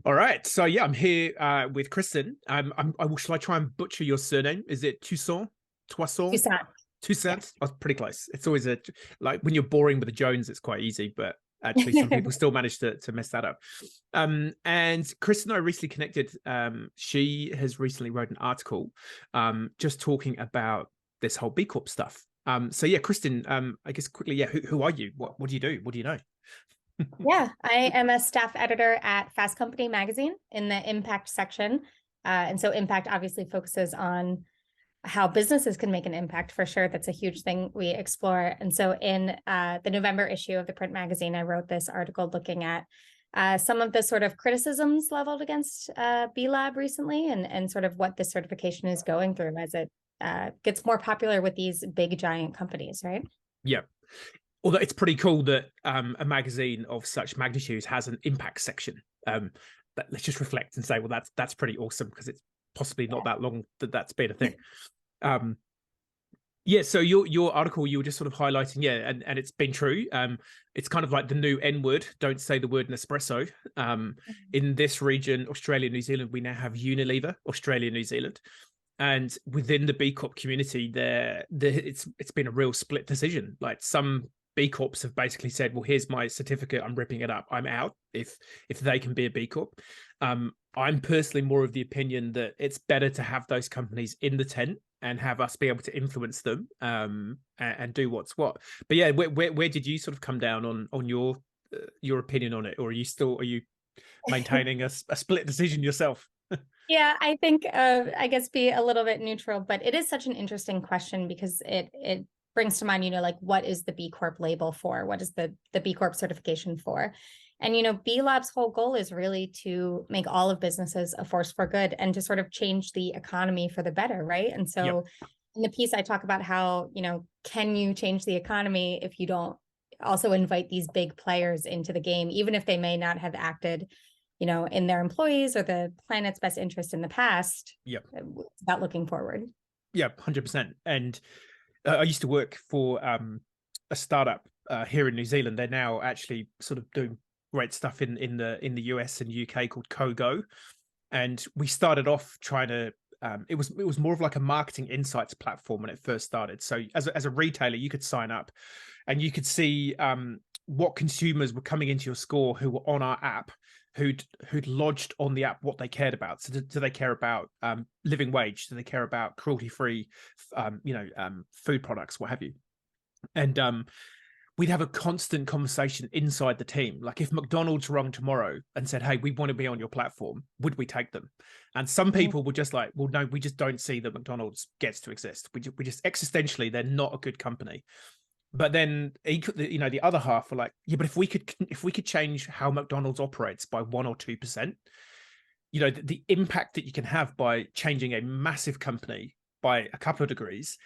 All right. So yeah, I'm here with Kristin. Shall I try and butcher your surname? Is it Toussaint? Toisson? Toussaint. Yeah. Toussaint? Oh, pretty close. It's always a like when you're boring with the Jones, it's quite easy, but actually some people still manage to mess that up. And Kristin and I recently connected. She has recently wrote an article just talking about this whole B Corp stuff. So yeah, Kristin, I guess quickly, yeah, who are you? What do you do? What do you know? Yeah, I am a staff editor at Fast Company magazine in the impact section. And so impact obviously focuses on how businesses can make an impact for sure. That's a huge thing we explore. And so in the November issue of the print magazine, I wrote this article looking at some of the sort of criticisms leveled against B Lab recently and sort of what this certification is going through as it gets more popular with these big giant companies, right? Yeah. Although it's pretty cool that a magazine of such magnitude has an impact section. But let's just reflect and say, well, that's pretty awesome because it's possibly not that long that's been a thing. Yeah, so your article, you were just sort of highlighting, yeah, and it's been true. It's kind of like the new N word. Don't say the word Nespresso. In this region, Australia, New Zealand, we now have Unilever, Australia, New Zealand. And within the B Corp community, it's been a real split decision. Like some B Corps have basically said, well, here's my certificate, I'm ripping it up, I'm out if they can be a B Corp. I'm personally more of the opinion that it's better to have those companies in the tent and have us be able to influence them and do what's what. But yeah, where did you sort of come down on your opinion on it? Or are you maintaining a split decision yourself? Yeah, I think I guess be a little bit neutral, but it is such an interesting question because it brings to mind, like what is the B Corp label for? What is the B Corp certification for? And, B Lab's whole goal is really to make all of businesses a force for good and to sort of change the economy for the better, right? And so Yep. in the piece, I talk about how, can you change the economy if you don't also invite these big players into the game, even if they may not have acted in their employees or the planet's best interest in the past. Yep. It's about looking forward. Yeah, 100%. And I used to work for a startup here in New Zealand. They're now actually sort of doing great stuff in the US and UK called Kogo. And we started off trying to it was more of like a marketing insights platform when it first started. So as a retailer, you could sign up and you could see what consumers were coming into your store who were on our app, who'd lodged on the app what they cared about. So do they care about living wage? Do they care about cruelty-free food products, what have you? And we'd have a constant conversation inside the team. Like if McDonald's rung tomorrow and said, hey, we want to be on your platform, would we take them? And some people were just like, well, no, we just don't see that McDonald's gets to exist. We just existentially, they're not a good company. But then the other half were like, yeah, but if we could change how McDonald's operates by 1 or 2%, the impact that you can have by changing a massive company by a couple of degrees,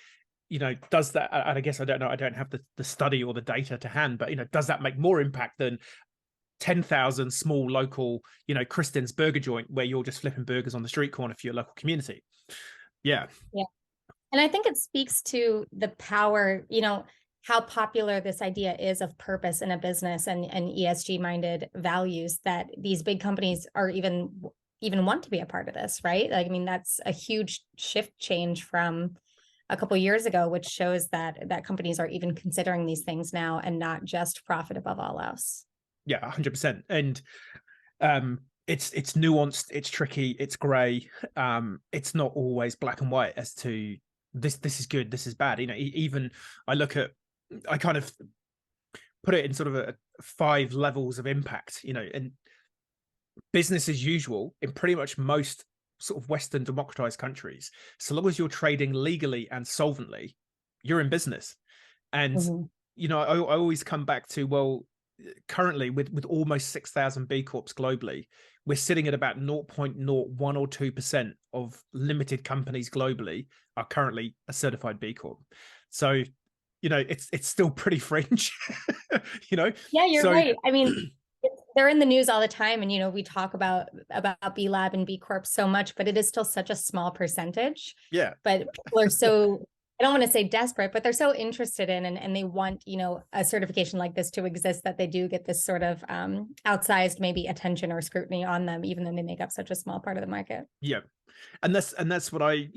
does that, and I guess I don't know, I don't have the study or the data to hand, but does that make more impact than 10,000 small local, Kristin's burger joint where you're just flipping burgers on the street corner for your local community? Yeah. Yeah. And I think it speaks to the power, how popular this idea is of purpose in a business and ESG minded values that these big companies are even want to be a part of this, right? Like, I mean, that's a huge shift change from a couple of years ago, which shows that companies are even considering these things now and not just profit above all else. Yeah, 100%. And it's nuanced, it's tricky, it's gray. It's not always black and white as to this is good, this is bad. Even I kind of put it in sort of 5 levels of impact, and business as usual in pretty much most sort of Western democratized countries. So long as you're trading legally and solvently, you're in business. And, I always come back to, well, currently with almost 6,000 B Corps globally, we're sitting at about 0.01 or 2% of limited companies globally are currently a certified B Corp. So, it's still pretty fringe, Yeah, you're right. I mean, they're in the news all the time. And, we talk about B Lab and B Corp so much, but it is still such a small percentage. Yeah. But people are so I don't want to say desperate, but they're so interested in and they want, you know, a certification like this to exist, that they do get this sort of outsized maybe attention or scrutiny on them, even though they make up such a small part of the market. Yeah. And that's what I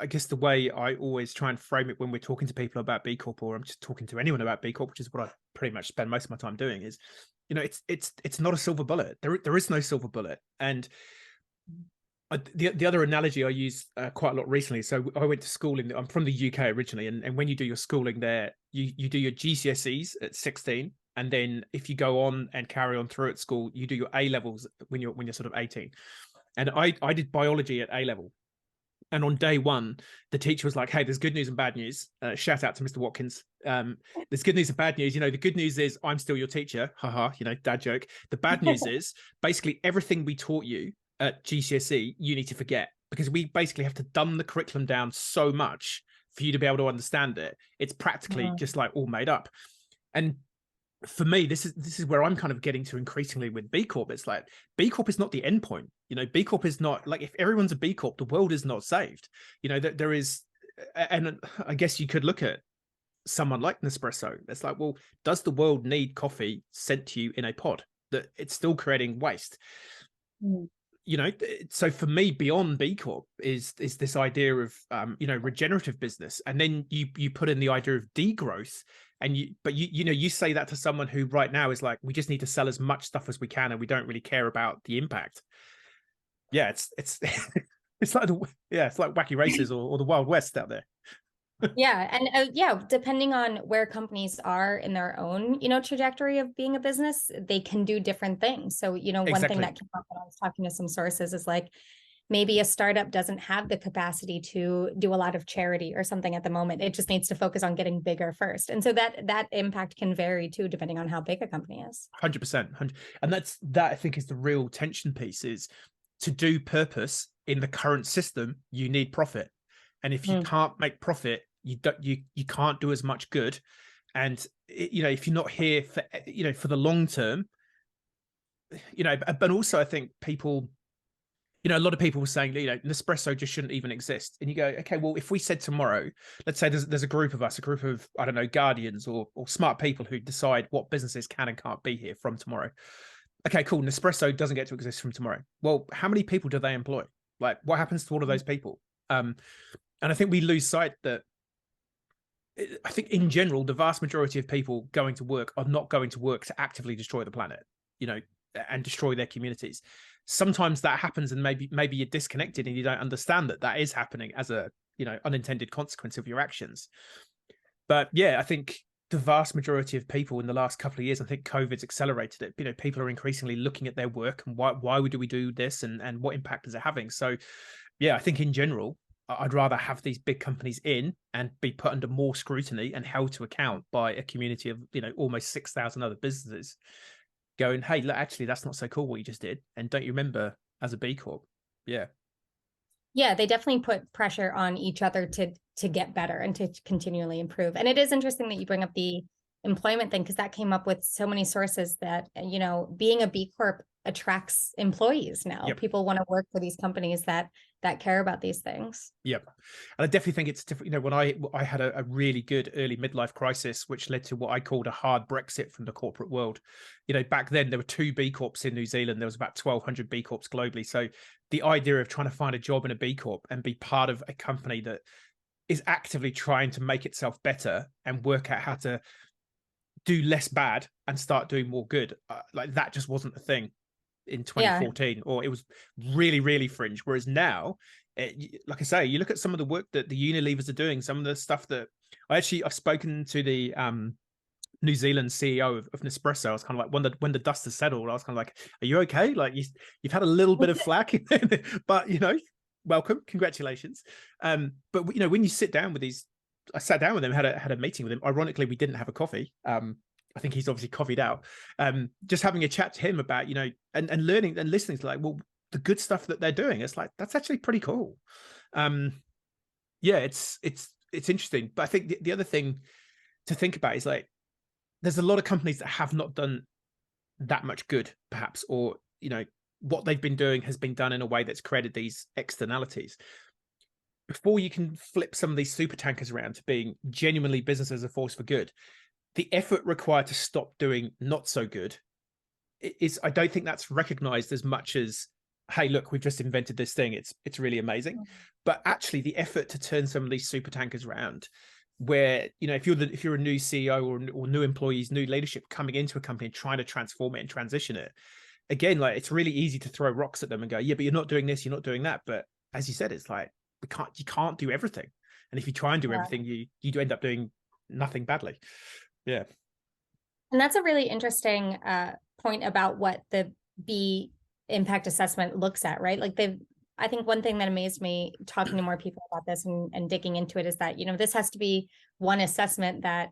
guess the way I always try and frame it when we're talking to people about B Corp, or I'm just talking to anyone about B Corp, which is what I pretty much spend most of my time doing, is, it's not a silver bullet. There is no silver bullet. And the other analogy I use quite a lot recently. So I went to school I'm from the UK originally, and when you do your schooling there, you do your GCSEs at 16, and then if you go on and carry on through at school, you do your A levels when you're sort of 18. And I did biology at A level. And on day one, the teacher was like, "Hey, there's good news and bad news." Shout out to Mr. Watkins. There's good news and bad news. The good news is I'm still your teacher. Haha, dad joke. The bad news is basically everything we taught you at GCSE, you need to forget, because we basically have to dumb the curriculum down so much for you to be able to understand it. It's practically just like all made up. And for me, this is where I'm kind of getting to increasingly with B Corp. It's like B Corp is not the end point. B Corp is not like, if everyone's a B Corp, the world is not saved. There is, and I guess you could look at someone like Nespresso. It's like, well, does the world need coffee sent to you in a pod? That it's still creating waste. So for me, beyond B Corp is this idea of regenerative business, and then you put in the idea of degrowth, and you say that to someone who right now is like, we just need to sell as much stuff as we can, and we don't really care about the impact. Yeah, it's it's like wacky races or the Wild West out there. Yeah. And depending on where companies are in their own, trajectory of being a business, they can do different things. So, one thing that came up when I was talking to some sources is like, maybe a startup doesn't have the capacity to do a lot of charity or something at the moment. It just needs to focus on getting bigger first. And so that impact can vary too, depending on how big a company is. 100%. And that I think is the real tension piece, is to do purpose in the current system, you need profit. And if you can't make profit, you can't do as much good. And if you're not here for the long term, but also I think people, a lot of people were saying, Nespresso just shouldn't even exist. And you go, okay, well, if we said tomorrow, let's say there's a group of us, a group of, I don't know, guardians or smart people who decide what businesses can and can't be here from tomorrow. Okay, cool. Nespresso doesn't get to exist from tomorrow. Well, how many people do they employ? Like, what happens to all of those people? And I think we lose sight that, I think in general, the vast majority of people going to work are not going to work to actively destroy the planet, and destroy their communities. Sometimes that happens, and maybe you're disconnected and you don't understand that is happening as a, unintended consequence of your actions. But yeah, I think the vast majority of people in the last couple of years, I think COVID's accelerated it. People are increasingly looking at their work and why do we do this, and what impact is it having? So yeah, I think in general, I'd rather have these big companies in and be put under more scrutiny and held to account by a community of, almost 6,000 other businesses going, hey, look, actually, that's not so cool what you just did. And don't you remember as a B Corp? Yeah. Yeah, they definitely put pressure on each other to get better and to continually improve. And it is interesting that you bring up the employment thing, because that came up with so many sources that, being a B Corp attracts employees now. Yep. People want to work for these companies that care about these things. Yep. And I definitely think it's different. When I had a really good early midlife crisis, which led to what I called a hard Brexit from the corporate world. Back then there were 2 B Corps in New Zealand. There was about 1,200 B Corps globally. So the idea of trying to find a job in a B Corp and be part of a company that is actively trying to make itself better and work out how to do less bad and start doing more good, like that just wasn't a thing in 2014, or it was really, really fringe. Whereas now, like I say, you look at some of the work that the Unilevers are doing, some of the stuff that I've spoken to the New Zealand CEO of Nespresso. I was kind of like, when the dust has settled, I was kind of like, are you okay? Like you've had a little bit of flack, but welcome, congratulations. But when you sit down with these, I sat down with him, had a meeting with him. Ironically, we didn't have a coffee. I think he's obviously coffeeed out. Just having a chat to him about, and learning and listening to like, well, the good stuff that they're doing. It's like, that's actually pretty cool. Yeah, it's interesting. But I think the other thing to think about is like, there's a lot of companies that have not done that much good, perhaps, or, what they've been doing has been done in a way that's created these externalities. before you can flip some of these super tankers around to being genuinely business as a force for good, the effort required to stop doing not so good is, I don't think that's recognized as much as, hey, look, we've just invented this thing. It's really amazing. But actually the effort to turn some of these super tankers around, where, you know, if you're a new CEO or new employees, new leadership coming into a company and trying to transform it and transition it, again, like, it's really easy to throw rocks at them and go, yeah, but you're not doing this, you're not doing that. But as you said, it's like, you can't do everything. And if you try and do everything, you do end up doing nothing badly. Yeah. And that's a really interesting point about what the B impact assessment looks at, right? Like I think one thing that amazed me talking to more people about this and digging into it is that, you know, this has to be one assessment that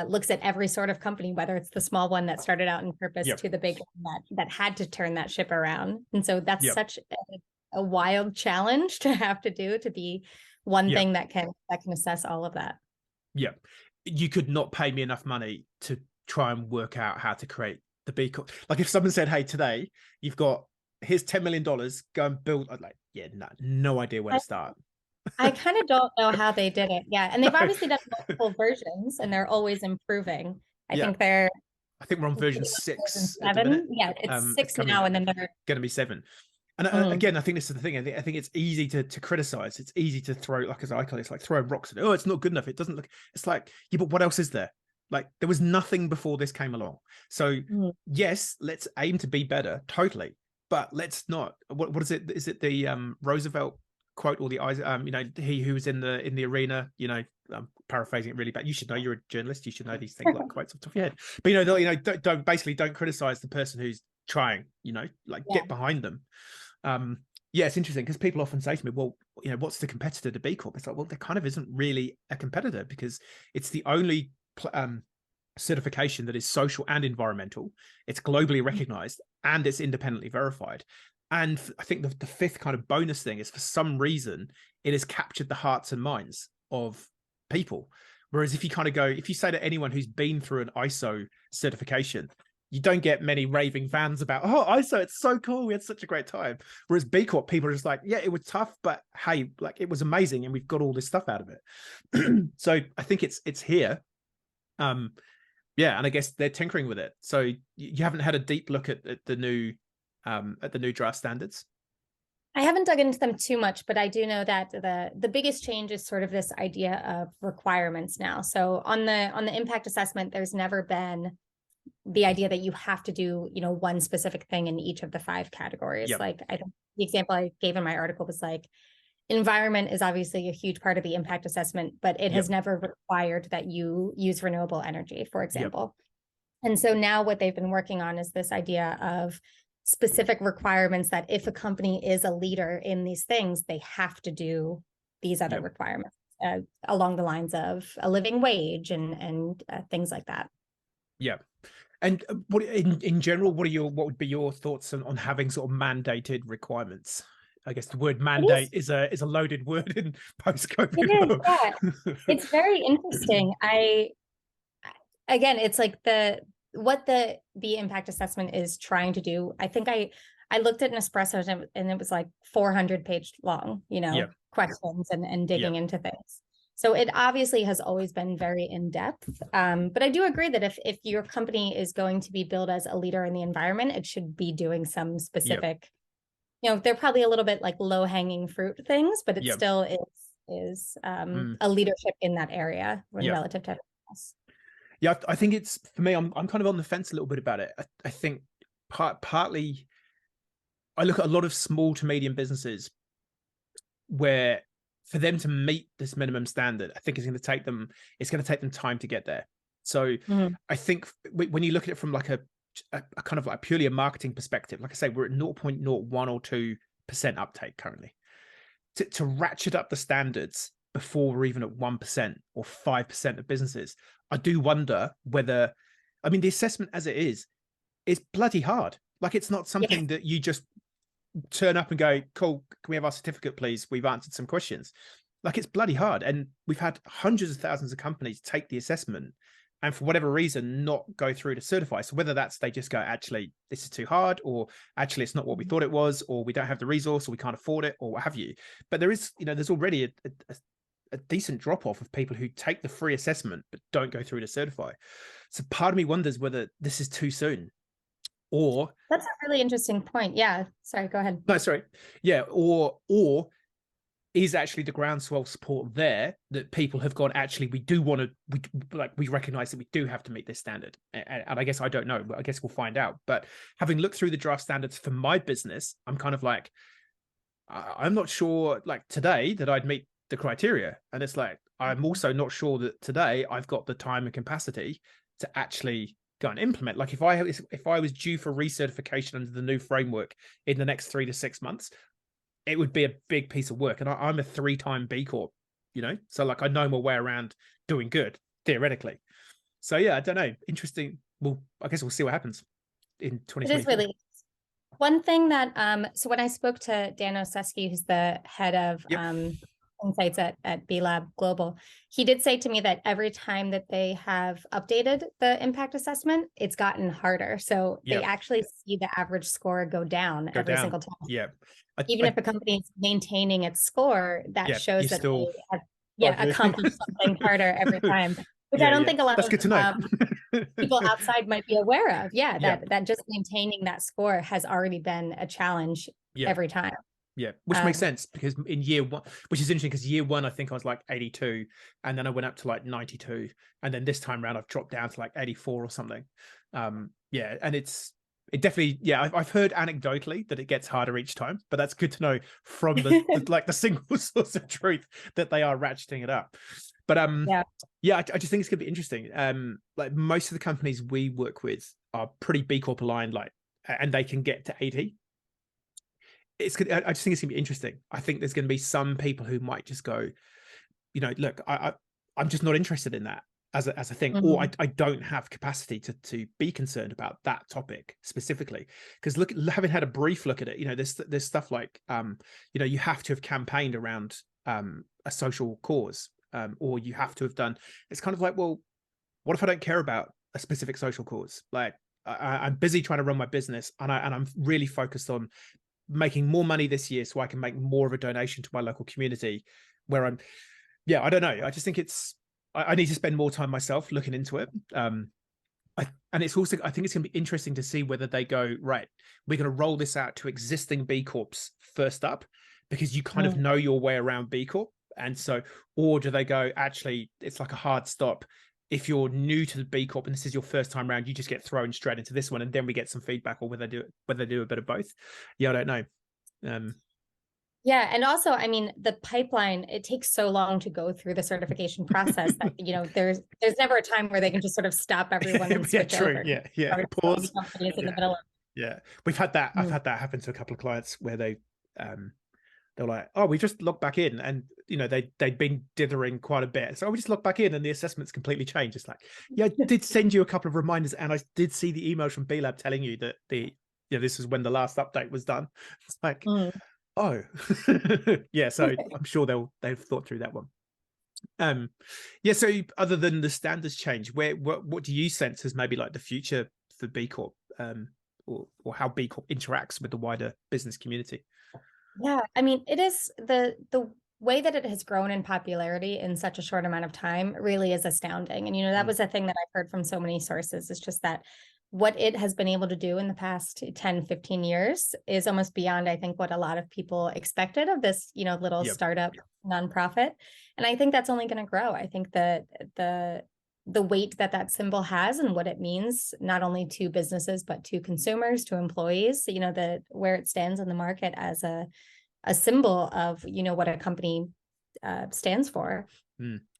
looks at every sort of company, whether it's the small one that started out in purpose to the big one that had to turn that ship around. And so that's such a wild challenge to have to do, to be one thing that can assess all of that. Yeah. You could not pay me enough money to try and work out how to create the B Corp. Like, if someone said, hey, today you've got, here's $10 million, go and build, I'd like, yeah, no idea where to start. I kind of don't know how they did it. Yeah. And they've obviously done multiple versions and they're always improving. I think we're on version 6. 7. Yeah, it's 6 now, and then they're going to be 7. And again, I think this is the thing. I think it's easy to criticize. It's easy to throw, like, as I call it, it's like throwing rocks at it. Oh, it's not good enough. It doesn't look. It's like, yeah, but what else is there? Like, there was nothing before this came along. So yes, let's aim to be better. Totally, but let's not. What is it? Is it the Roosevelt quote, or the you know, he who was in the arena? You know, I'm paraphrasing it really bad. You should know. You're a journalist. You should know these things like quotes off the top of your head. But you know, don't criticize the person who's trying. You know, like, get behind them. Yeah, it's interesting because people often say to me, well, you know, what's the competitor to B Corp? It's like, well, there kind of isn't really a competitor, because it's the only certification that is social and environmental. It's globally recognized and it's independently verified. And I think the fifth kind of bonus thing is, for some reason, it has captured the hearts and minds of people. Whereas if you say to anyone who's been through an ISO certification, you don't get many raving fans about, oh, ISO, it's so cool, we had such a great time. Whereas B Corp, people are just like, yeah, it was tough, but hey, like, it was amazing and we've got all this stuff out of it. So I think it's here. Yeah, and I guess they're tinkering with it. So you haven't had a deep look at the new draft standards? I haven't dug into them too much, but I do know that the biggest change is sort of this idea of requirements now. So on the impact assessment, there's never been the idea that you have to do, you know, one specific thing in each of the 5 categories. Like, I think the example I gave in my article was like, environment is obviously a huge part of the impact assessment, but it has never required that you use renewable energy, for example. And so now what they've been working on is this idea of specific requirements that if a company is a leader in these things, they have to do these other requirements along the lines of a living wage and things like that. Yeah. And what in general, what would be your thoughts on having sort of mandated requirements? I guess the word mandate is a loaded word in post-COVID world. Yeah. It's very interesting. Again, it's like what the impact assessment is trying to do. I think I looked at Nespresso and it was like 400-page long, you know, questions and digging into things. So it obviously has always been very in-depth. But I do agree that if your company is going to be built as a leader in the environment, it should be doing some specific, you know, they're probably a little bit like low-hanging fruit things, but it still is a leadership in that area relative to everything else. Yeah, I think it's, for me, I'm kind of on the fence a little bit about it. I think partly I look at a lot of small to medium businesses where, for them to meet this minimum standard, I think it's going to take them time to get there. So I think when you look at it from like a kind of like purely a marketing perspective, like I say, we're at 0.01 or 2% uptake currently. To ratchet up the standards before we're even at 1% or 5% of businesses, I do wonder whether, I mean, the assessment as it is bloody hard. Like, it's not something that you just turn up and go, cool, can we have our certificate, please? We've answered some questions. Like, it's bloody hard. And we've had hundreds of thousands of companies take the assessment and for whatever reason not go through to certify. So whether that's they just go, actually this is too hard, or actually it's not what we thought it was, or we don't have the resource, or we can't afford it, or what have you. But there is, there's already a decent drop off of people who take the free assessment but don't go through to certify. So part of me wonders whether this is too soon, or that's a really interesting point. Yeah, sorry, go ahead. No, sorry. Yeah, or is actually the groundswell support there that people have gone, actually we do want to, we recognize that we do have to meet this standard. And I guess I don't know, but I guess we'll find out. But having looked through the draft standards for my business, I'm kind of like, I'm not sure like today that I'd meet the criteria. And it's like, I'm also not sure that today I've got the time and capacity to actually go and implement. Like if I was due for recertification under the new framework in the next 3 to 6 months, it would be a big piece of work. And I'm a 3-time B Corp, so like I know my way around doing good theoretically. So yeah, I don't know. Interesting. Well, I guess we'll see what happens in 2024. It is really one thing that so when I spoke to Dan Oseski, who's the head of insights at B Lab Global, he did say to me that every time that they have updated the impact assessment, it's gotten harder. So they actually see the average score go down every single time. Yeah. Even if a company is maintaining its score, that shows that they have accomplished something harder every time. Which I don't think a lot That's of good to know. people outside might be aware of. That just maintaining that score has already been a challenge every time. Yeah, which makes sense, because in year one, which is interesting, because year one, I think I was like 82, and then I went up to like 92. And then this time around, I've dropped down to like 84 or something. And it definitely, I've heard anecdotally that it gets harder each time, but that's good to know from the single source of truth that they are ratcheting it up. But I just think it's gonna be interesting. Like most of the companies we work with are pretty B Corp aligned, and they can get to 80. I just think it's gonna be interesting. I think there's gonna be some people who might just go, look, I'm just not interested in that as a thing, or I don't have capacity to be concerned about that topic specifically. Because having had a brief look at it, there's stuff like you have to have campaigned around a social cause, or you have to have done. It's kind of like, well, what if I don't care about a specific social cause? Like I'm busy trying to run my business, and I'm really focused on making more money this year so I can make more of a donation to my local community, where I don't know. I just think I need to spend more time myself looking into it. And it's also, I think it's going to be interesting to see whether they go, right, we're going to roll this out to existing B Corps first up, because you kind of know your way around B Corp. And so, or do they go, actually, it's like a hard stop. If you're new to the B Corp and this is your first time around, you just get thrown straight into this one, and then we get some feedback, or whether they do a bit of both. I don't know. And also, I mean, the pipeline, it takes so long to go through the certification process that, there's never a time where they can just sort of stop everyone and switch over. Pause. In the middle of We've had that. I've had that happen to a couple of clients where they're like, oh, we just logged back in, and they'd been dithering quite a bit, so we just logged back in and the assessment's completely changed. It's like, I did send you a couple of reminders, and I did see the emails from B Lab telling you that this is when the last update was done. It's like, oh, so I'm sure they've thought through that one. So other than the standards change, what do you sense as maybe like the future for B Corp, or how B Corp interacts with the wider business community? Yeah, I mean, it is the way that it has grown in popularity in such a short amount of time really is astounding. And, that was a thing that I've heard from so many sources. It's just that what it has been able to do in the past 10, 15 years is almost beyond, I think, what a lot of people expected of this, little startup nonprofit. And I think that's only going to grow. I think that the weight that symbol has and what it means, not only to businesses, but to consumers, to employees, where it stands in the market as a symbol of, what a company stands for.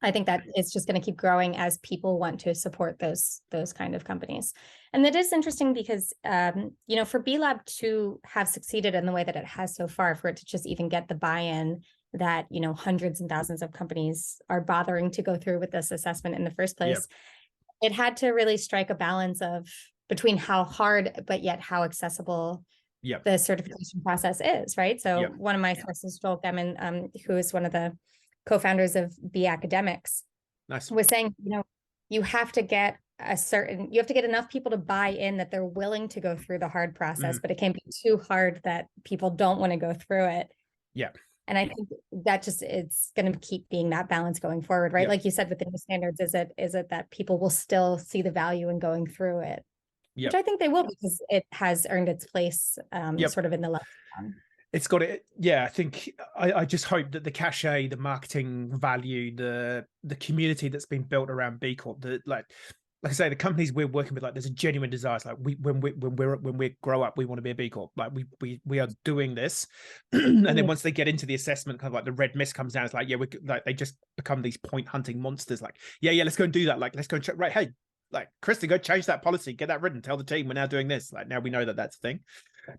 I think that it's just going to keep growing as people want to support those kind of companies. And it is interesting because, for B Lab to have succeeded in the way that it has so far, for it to just even get the buy-in that, hundreds and thousands of companies are bothering to go through with this assessment in the first place, it had to really strike a balance between how hard, but yet how accessible the certification process is, right? So one of my sources, Joel Gemin, who is one of the co-founders of B Academics, was saying, you have to get enough people to buy in that they're willing to go through the hard process, but it can't be too hard that people don't want to go through it. Yeah. And I think that it's going to keep being that balance going forward, right? Yep. Like you said, with the new standards, is it that people will still see the value in going through it? Yep. Which I think they will, because it has earned its place sort of in the lexicon. It's got it. Yeah, I think I just hope that the cachet, the marketing value, the community that's been built around B Corp, like I say, the companies we're working with, like there's a genuine desire. It's like when we grow up, we want to be a B Corp. Like we are doing this, and then once they get into the assessment, kind of like the red mist comes down. It's like, yeah, we like they just become these point hunting monsters. Like, yeah, let's go and do that. Like, let's go and check. Right, hey, like Kristin, go change that policy, get that written, tell the team we're now doing this. Like now we know that that's a thing.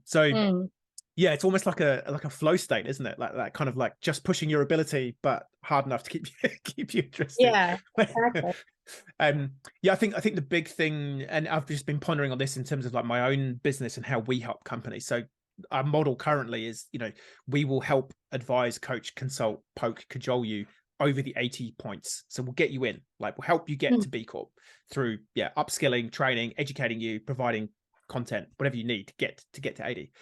So. Yeah, it's almost like a flow state, isn't it? Like that kind of like just pushing your ability, but hard enough to keep you interested. Yeah, exactly. Yeah, I think the big thing, and I've just been pondering on this in terms of like my own business and how we help companies. So our model currently is, we will help, advise, coach, consult, poke, cajole you over the 80 points. So we'll get you in, like we'll help you get to B Corp through upskilling, training, educating you, providing content, whatever you need to get to 80.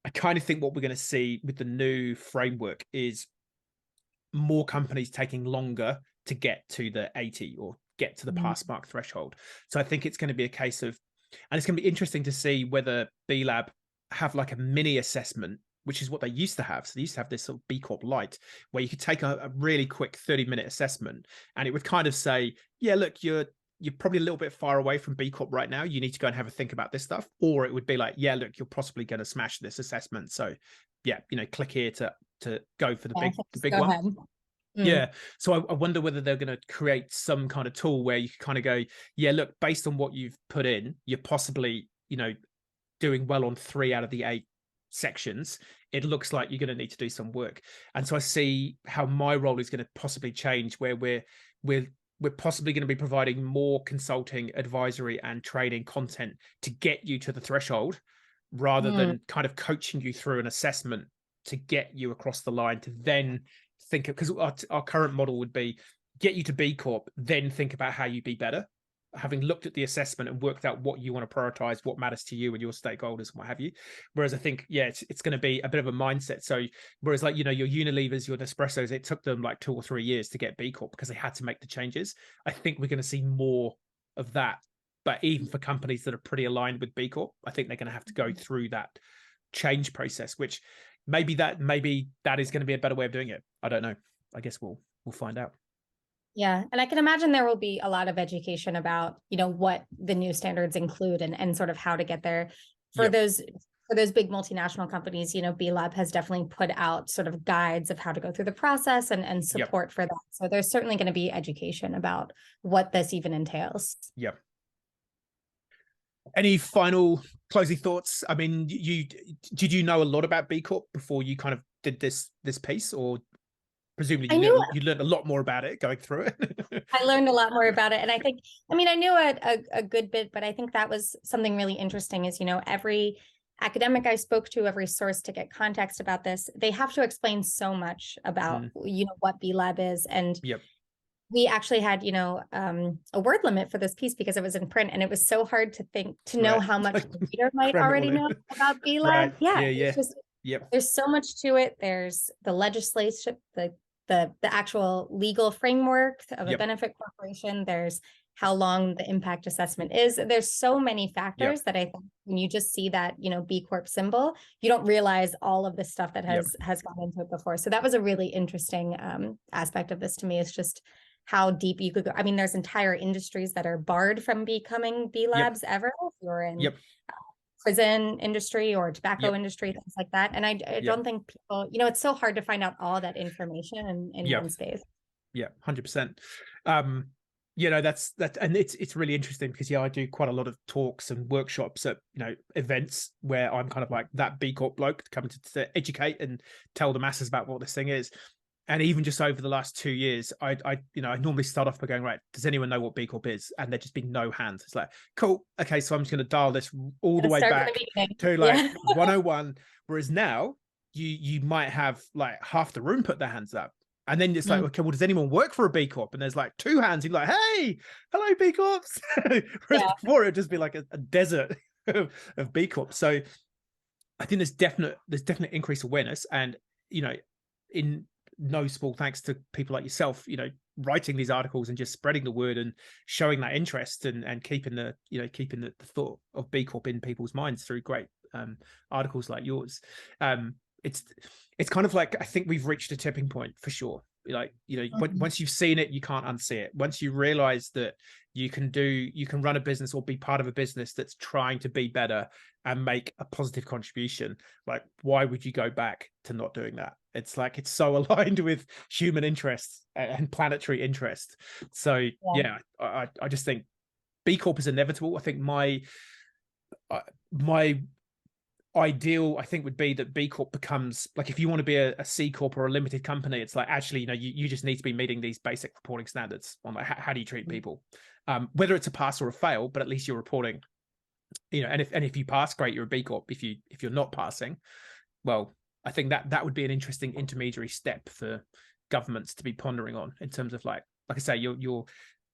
I kind of think what we're going to see with the new framework is more companies taking longer to get to the 80 or get to the pass mark threshold. So I think it's going to be a case of, and it's going to be interesting to see whether B Lab have like a mini assessment, which is what they used to have. So they used to have this sort of B Corp Lite, where you could take a really quick 30-minute assessment, and it would kind of say, yeah, look, you're probably a little bit far away from B Corp right now. You need to go and have a think about this stuff. Or it would be like, yeah, look, you're possibly going to smash this assessment. So yeah, click here to go for the big one. Ahead. Yeah. So I wonder whether they're going to create some kind of tool where you can kind of go, yeah, look, based on what you've put in, you're possibly, doing well on 3 out of the 8 sections. It looks like you're going to need to do some work. And so I see how my role is going to possibly change, where we're possibly going to be providing more consulting, advisory, and training content to get you to the threshold, rather than kind of coaching you through an assessment to get you across the line to then think of, because our current model would be get you to B Corp, then think about how you be better, having looked at the assessment and worked out what you want to prioritize, what matters to you and your stakeholders and what have you. Whereas I think, it's going to be a bit of a mindset. So whereas like, your Unilevers, your Nespressos, it took them like 2 or 3 years to get B Corp because they had to make the changes. I think we're going to see more of that. But even for companies that are pretty aligned with B Corp, I think they're going to have to go through that change process, which maybe that is going to be a better way of doing it. I don't know. I guess we'll find out. Yeah. And I can imagine there will be a lot of education about, what the new standards include and sort of how to get there. For those big multinational companies, B Lab has definitely put out sort of guides of how to go through the process and support for that. So there's certainly going to be education about what this even entails. Yep. Any final closing thoughts? I mean, did you know a lot about B Corp before you kind of did this piece, or presumably you learned a lot more about it going through it? I learned a lot more about it. And I think, I knew a good bit, but I think that was something really interesting is, every academic I spoke to, every source to get context about this, they have to explain so much about, what B Lab is. And we actually had, a word limit for this piece because it was in print, and it was so hard to know how much the reader might already know about B Lab. Right. There's so much to it. There's the legislation, the actual legal framework of a benefit corporation. There's how long the impact assessment is. There's so many factors that I think when you just see that, B Corp symbol, you don't realize all of the stuff that has gone into it before. So that was a really interesting aspect of this to me. It's just how deep you could go. I mean, there's entire industries that are barred from becoming B Labs ever. If you're in prison industry or tobacco industry, things like that. And I don't think people, it's so hard to find out all that information in one space. Yeah, 100%. That's and it's really interesting because I do quite a lot of talks and workshops at events where I'm kind of like that B Corp bloke coming to educate and tell the masses about what this thing is. And even just over the last 2 years, I normally start off by going, right, does anyone know what B Corp is? And there'd just be no hands. It's like, cool. Okay, so I'm just going to dial this all the way back to like 101. Whereas now you might have like half the room put their hands up. And then it's like, Mm. okay, well, does anyone work for a B Corp? And there's like two hands. You're like, hey, hello, B Corps. Whereas Yeah. before it would just be like a desert of B Corp. So I think there's definite increased awareness, and in no small thanks to people like yourself, writing these articles and just spreading the word and showing that interest, and keeping the thought of B Corp in people's minds through great articles like yours. It's it's kind of like, I think we've reached a tipping point for sure. Like, once you've seen it, you can't unsee it. Once you realize that you can run a business or be part of a business that's trying to be better and make a positive contribution, like, why would you go back to not doing that? It's like, it's so aligned with human interests and planetary interest. So yeah, I just think B Corp is inevitable. I think my ideal, I think, would be that B Corp becomes, like, if you want to be a C Corp or a limited company, it's like, actually, you just need to be meeting these basic reporting standards on, like, how do you treat people, whether it's a pass or a fail, but at least you're reporting, and if you pass, great, you're a B Corp. If you're not passing, well, I think that would be an interesting intermediary step for governments to be pondering on, in terms of, like I say, you're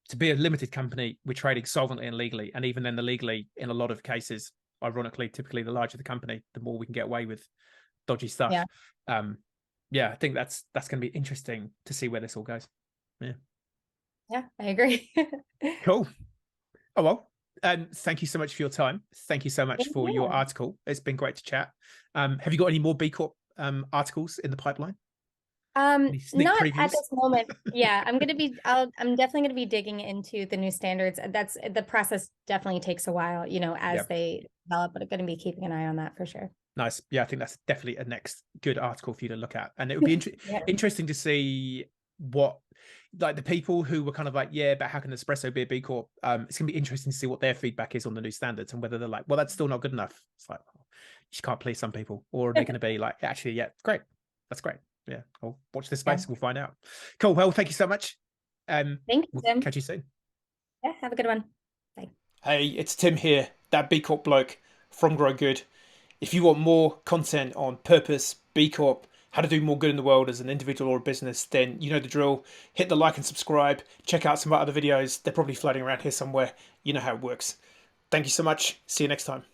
to be a limited company, we're trading solvently and legally, and even then the legally, in a lot of cases, ironically, typically the larger the company, the more we can get away with dodgy stuff. Yeah, I think that's going to be interesting to see where this all goes. Yeah, I agree. Cool. Oh, well, thank you so much for your time. Thank you so much for your article. It's been great to chat. Have you got any more B Corp articles in the pipeline? Not previews? at this moment. Yeah, I'm definitely gonna be digging into the new standards. That's the process. Definitely takes a while, as they develop. But I'm gonna be keeping an eye on that for sure. Nice. Yeah, I think that's definitely a next good article for you to look at, and it would be interesting to see what, like, the people who were kind of like, yeah, but how can Nespresso be a B Corp? It's gonna be interesting to see what their feedback is on the new standards, and whether they're like, well, that's still not good enough. It's like, you just can't please some people, or are they going to be like, actually, yeah, great, that's great. Yeah, I'll watch this space. We'll find out. Cool. Well, thank you so much. Thank you, Tim. Catch you soon. Yeah, have a good one. Bye. Hey, it's Tim here, that B Corp bloke from Grow Good. If you want more content on purpose, B Corp, how to do more good in the world as an individual or a business, then you know the drill. Hit the like and subscribe. Check out some of our other videos. They're probably floating around here somewhere. You know how it works. Thank you so much. See you next time.